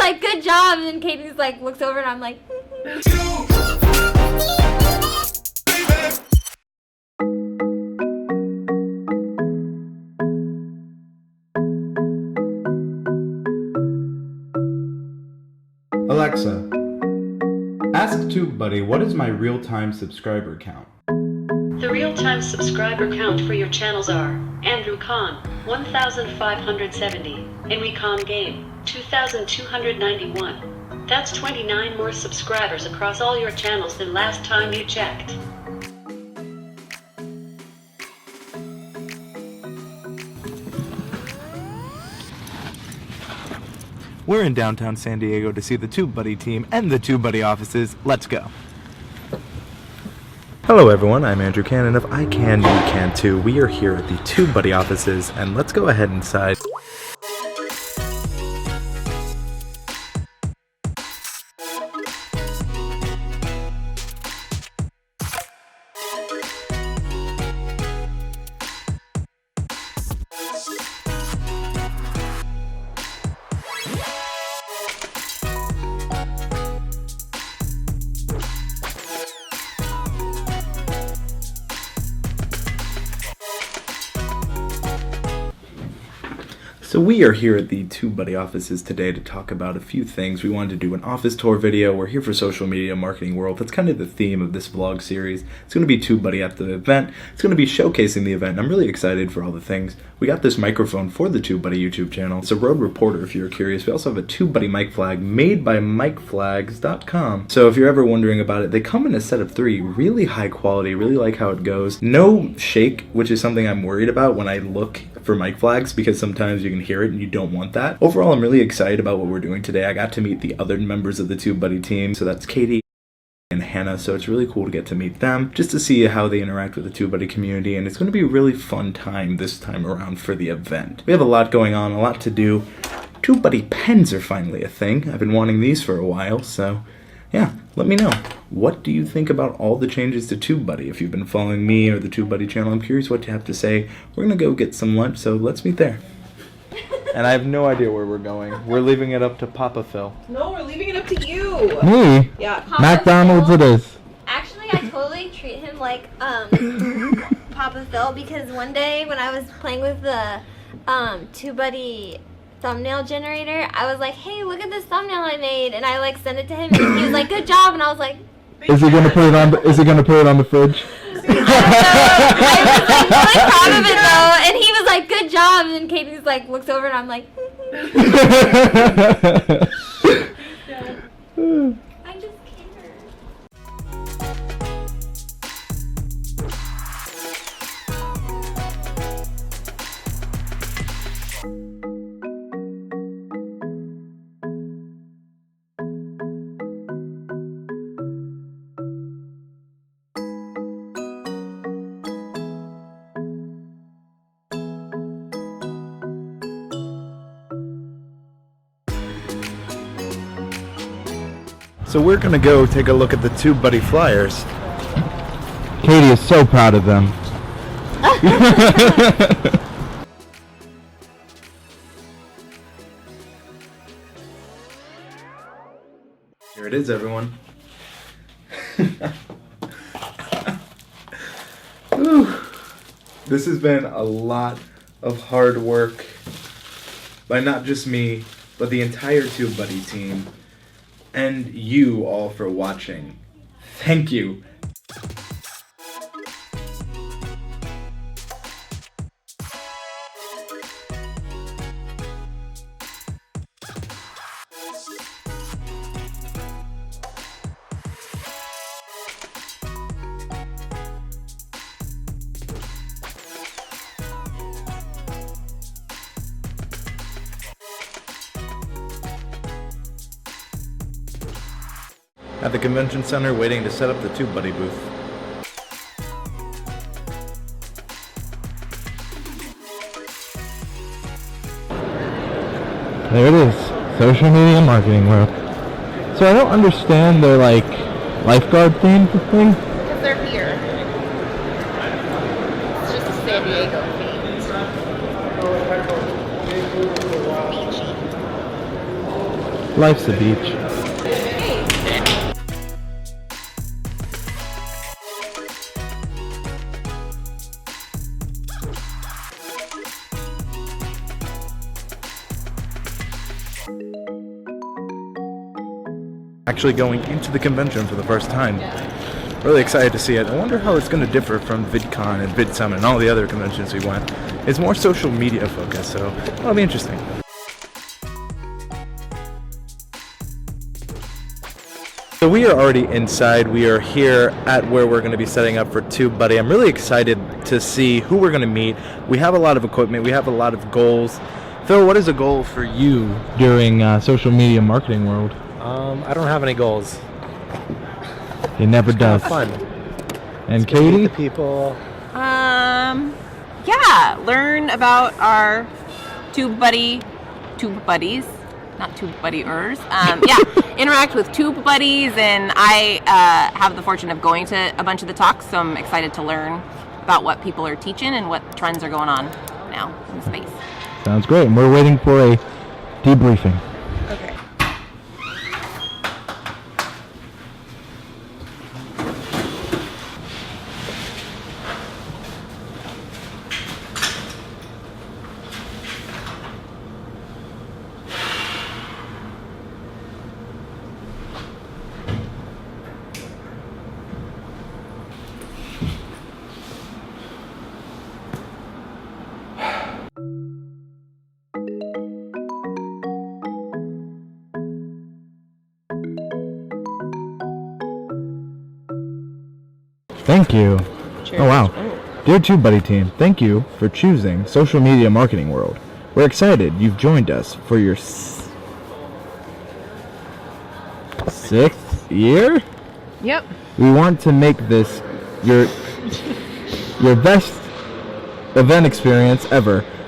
like, good job. And then Katie's like, looks over and I'm like, Alexa, ask TubeBuddy what is my real-time subscriber count? The real-time subscriber count for your channels are Andrew Khan, 1,570, Henry Khan Game, 2,291. That's 29 more subscribers across all your channels than last time you checked. We're in downtown San Diego to see the TubeBuddy team and the TubeBuddy offices. Let's go. Hello everyone, I'm Andrew Cannon of I Can, You Can Too. We are here at the TubeBuddy offices, and let's go ahead inside. So we are here at the TubeBuddy offices today to talk about a few things. We wanted to do an office tour video. We're here for social media marketing world. That's kind of the theme of this vlog series. It's going to be TubeBuddy at the event. It's going to be showcasing the event. I'm really excited for all the things. We got this microphone for the TubeBuddy YouTube channel. It's a Rode Reporter if you're curious. We also have a TubeBuddy mic flag made by micflags.com. So if you're ever wondering about it, they come in a set of 3. Really high quality. Really like how it goes. No shake, which is something I'm worried about when I look for mic flags, because sometimes you can hear it and you don't want that. Overall, I'm really excited about what we're doing today. I got to meet the other members of the TubeBuddy team. So that's Katie and Hannah, so it's really cool to get to meet them, just to see how they interact with the TubeBuddy community, and it's going to be a really fun time this time around for the event. We have a lot going on, a lot to do. TubeBuddy pens are finally a thing. I've been wanting these for a while, so yeah, let me know. What do you think about all the changes to TubeBuddy? If you've been following me or the TubeBuddy channel, I'm curious what you have to say. We're going to go get some lunch, so let's meet there. And I have no idea where we're going. We're leaving it up to Papa Phil. No, we're leaving it up to you. Me? Yeah. Papa McDonald's Phil. it is. Actually, I totally treat him like Papa Phil, because one day when I was playing with the TubeBuddy thumbnail generator, I was like, hey, look at this thumbnail I made, and I like sent it to him, and he was like, good job, and I was like, Is he gonna put it on? Is he gonna put it on the fridge? I was like really proud of it though, and he was like, good job, and then Katie's like looks over and I'm like, I just care. So we're gonna go take a look at the TubeBuddy flyers. Katie is so proud of them. Here it is, everyone. This has been a lot of hard work by not just me, but the entire TubeBuddy team. And you all for watching. Thank you. At the convention center, waiting to set up the TubeBuddy booth. There it is, social media marketing world. So I don't understand their like lifeguard theme thing. Because they're here. It's just a San Diego theme. Beachy. Life's a beach. Actually going into the convention for the first time. Really excited to see it. I wonder how it's going to differ from VidCon and VidSummit and all the other conventions we went. It's more social media focused, so that'll be interesting. So we are already inside. We are here at where we're going to be setting up for TubeBuddy. I'm really excited to see who we're going to meet. We have a lot of equipment. We have a lot of goals. Phil, what is a goal for you during social media marketing world? I don't have any goals. It never does. Have fun. And Go meet Katie? the people. Yeah, learn about our TubeBuddies, not TubeBuddyers. Yeah, interact with TubeBuddies, and I have the fortune of going to a bunch of the talks, so I'm excited to learn about what people are teaching and what trends are going on now in space. Sounds great. And we're waiting for a debriefing. Okay. Thank you. Oh, wow. Dear TubeBuddy team, thank you for choosing Social Media Marketing World. We're excited you've joined us for your 6th year? Yep. We want to make this your best event experience ever.